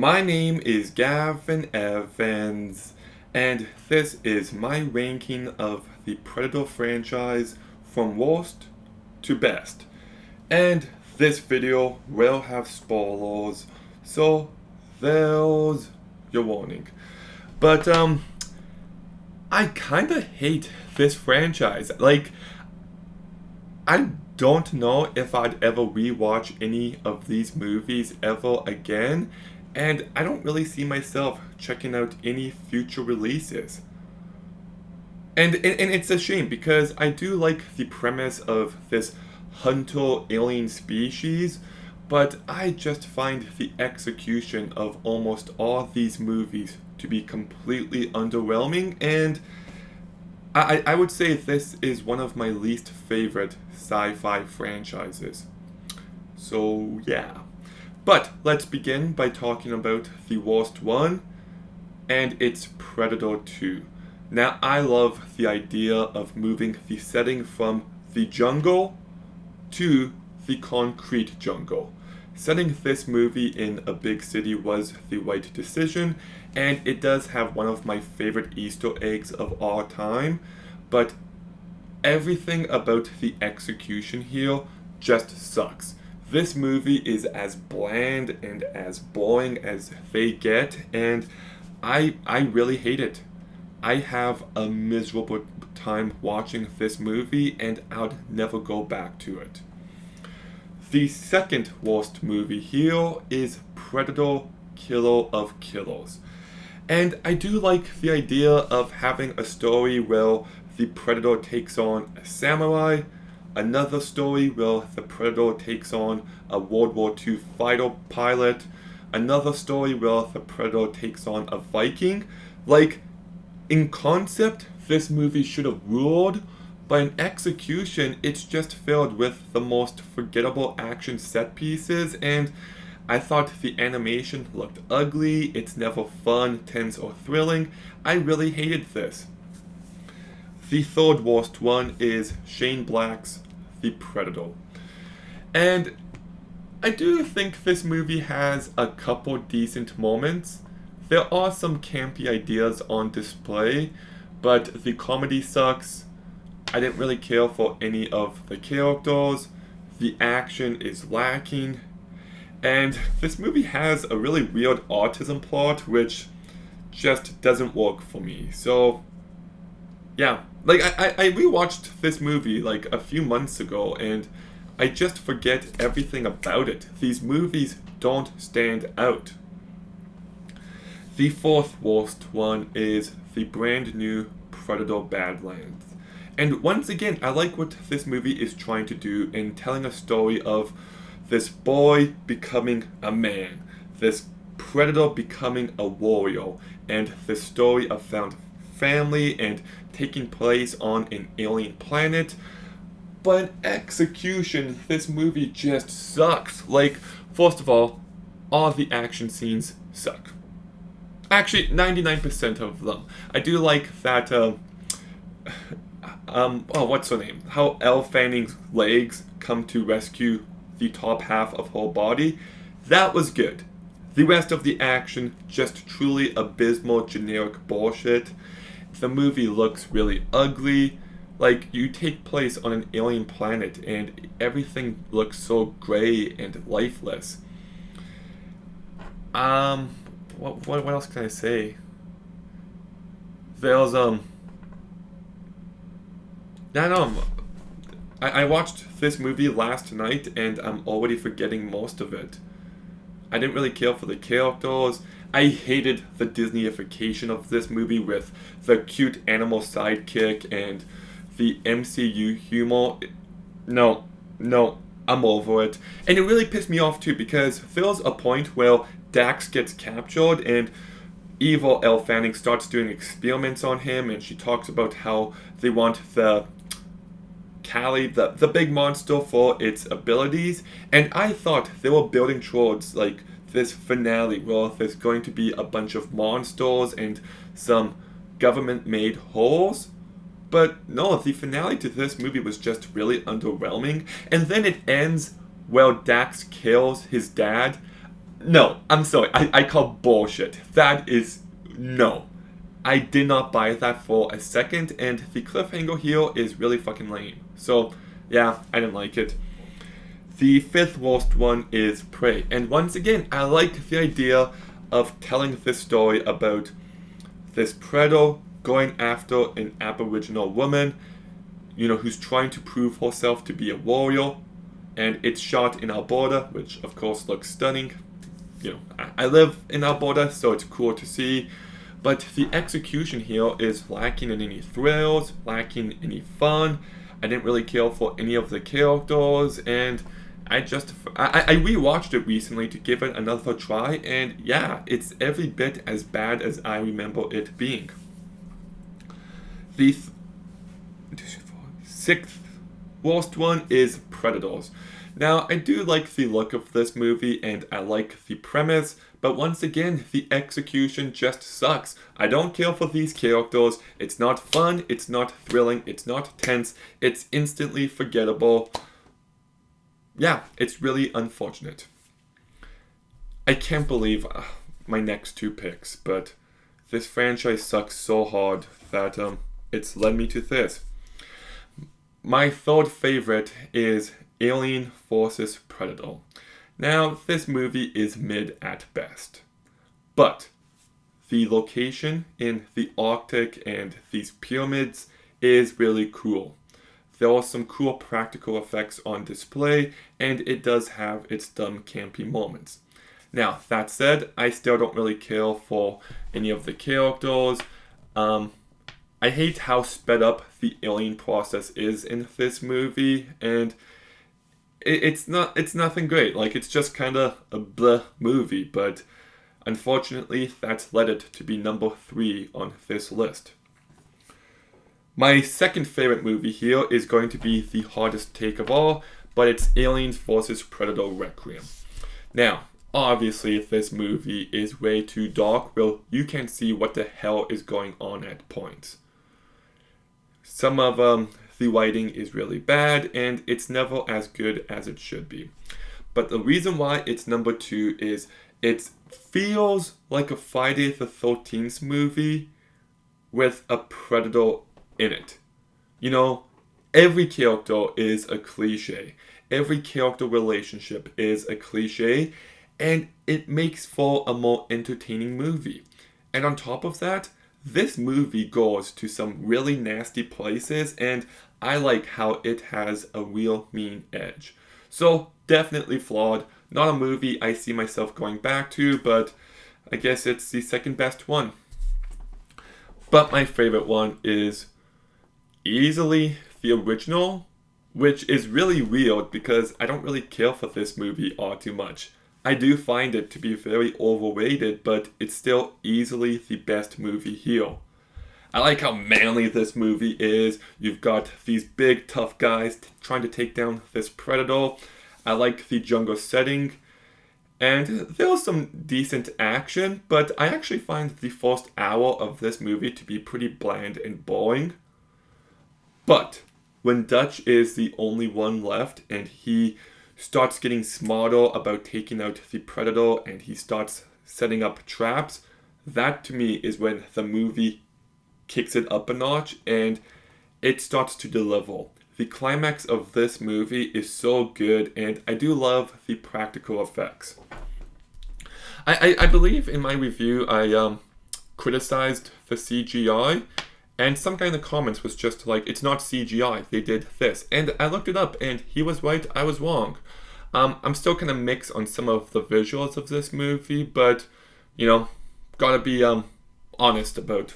My name is Gavin Evans, and this is my ranking of the Predator franchise from worst to best. And this video will have spoilers, so there's your warning. But, I kinda hate this franchise. I don't know if I'd ever rewatch any of these movies ever again, and I don't really see myself checking out any future releases. And it's a shame because I do like the premise of this hunter alien species, but I just find the execution of almost all these movies to be completely underwhelming, and I would say this is one of my least favorite sci-fi franchises. So yeah. But let's begin by talking about the worst one, and it's Predator 2. Now, I love the idea of moving the setting from the jungle to the concrete jungle. Setting this movie in a big city was the right decision, and it does have one of my favorite Easter eggs of all time, but everything about the execution here just sucks. This movie is as bland and as boring as they get, and I really hate it. I have a miserable time watching this movie, and I'll never go back to it. The second worst movie here is Predator Killer of Killers. And I do like the idea of having a story where the Predator takes on a samurai, another story where the Predator takes on a World War II fighter pilot, another story where the Predator takes on a Viking. Like, in concept, this movie should have ruled, but in execution, it's just filled with the most forgettable action set pieces, and I thought the animation looked ugly, it's never fun, tense, or thrilling. I really hated this. The third worst one is Shane Black's The Predator. And I do think this movie has a couple decent moments. There are some campy ideas on display, but the comedy sucks. I didn't really care for any of the characters. The action is lacking. And this movie has a really weird autism plot, which just doesn't work for me. So, yeah. I rewatched this movie like a few months ago, and I just forget everything about it. These movies don't stand out. The fourth worst one is the brand new Predator Badlands. And once again, I like what this movie is trying to do in telling a story of this boy becoming a man, this predator becoming a warrior, and this story of found family and taking place on an alien planet. But in execution, this movie just sucks. Like, first of all the action scenes suck. Actually, 99% of them. I do like that, what's her name? How Elle Fanning's legs come to rescue the top half of her body. That was good. The rest of the action, just truly abysmal generic bullshit. The movie looks really ugly. Like, you take place on an alien planet and everything looks so gray and lifeless. What else can I say? There's, I don't know. I watched this movie last night and I'm already forgetting most of it. I didn't really care for the characters. I hated the Disneyification of this movie with the cute animal sidekick and the MCU humor. No, I'm over it. And it really pissed me off too because there's a point where Dax gets captured and evil Elle Fanning starts doing experiments on him, and she talks about how they want the Callie, the big monster, for its abilities. And I thought they were building towards like this finale where there's going to be a bunch of monsters and some government-made holes. But no, the finale to this movie was just really underwhelming. And then it ends where Dax kills his dad. No, I'm sorry. I call bullshit. That is no. I did not buy that for a second, and the cliffhanger here is really fucking lame. So, yeah, I didn't like it. The fifth worst one is Prey. And once again, I like the idea of telling this story about this predator going after an Aboriginal woman, who's trying to prove herself to be a warrior. And it's shot in Alberta, which of course looks stunning. I live in Alberta, so it's cool to see. But the execution here is lacking in any thrills, lacking any fun. I didn't really care for any of the characters, and I rewatched it recently to give it another try, and yeah, it's every bit as bad as I remember it being. The sixth worst one is Predators. Now, I do like the look of this movie and I like the premise, but once again, the execution just sucks. I don't care for these characters. It's not fun, it's not thrilling, it's not tense, it's instantly forgettable. Yeah, it's really unfortunate. I can't believe my next two picks, but this franchise sucks so hard that it's led me to this. My third favorite is Alien vs. Predator. Now, this movie is mid at best, but the location in the Arctic and these pyramids is really cool. There are some cool practical effects on display, and it does have its dumb campy moments. Now, that said, I still don't really care for any of the characters. I hate how sped up the alien process is in this movie, and it's nothing great. Like, it's just kind of a bleh movie, but unfortunately, that's led it to be number 3 on this list. My second favorite movie here is going to be the hardest take of all, but it's Aliens vs. Predator Requiem. Now, obviously, this movie is way too dark. Well, you can see what the hell is going on at points. Some of the writing is really bad, and it's never as good as it should be. But the reason why it's number 2 is it feels like a Friday the 13th movie with a Predator in it. Every character is a cliche. Every character relationship is a cliche, and it makes for a more entertaining movie. And on top of that, this movie goes to some really nasty places, and I like how it has a real mean edge. So, definitely flawed. Not a movie I see myself going back to, but I guess it's the second best one. But my favorite one is easily the original, which is really weird because I don't really care for this movie all too much. I do find it to be very overrated, but it's still easily the best movie here. I like how manly this movie is. You've got these big, tough guys trying to take down this predator. I like the jungle setting. And there was some decent action, but I actually find the first hour of this movie to be pretty bland and boring. But when Dutch is the only one left and he starts getting smarter about taking out the predator and he starts setting up traps, that to me is when the movie kicks it up a notch and it starts to deliver. The climax of this movie is so good, and I do love the practical effects. I believe in my review I criticized the CGI, and some guy in the comments was just like, it's not CGI, they did this. And I looked it up, and he was right, I was wrong. I'm still kind of mixed on some of the visuals of this movie, but, gotta be honest about,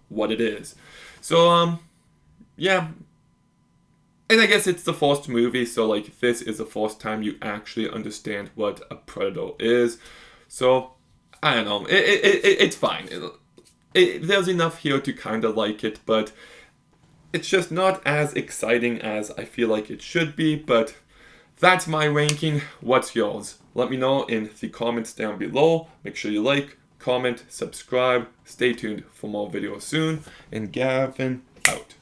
what it is. So, yeah. And I guess it's the first movie, so, this is the first time you actually understand what a predator is. So, I don't know. It's fine. There's enough here to kind of like it, but it's just not as exciting as I feel like it should be. But that's my ranking. What's yours? Let me know in the comments down below. Make sure you like, comment, subscribe. Stay tuned for more videos soon. And Gavin out.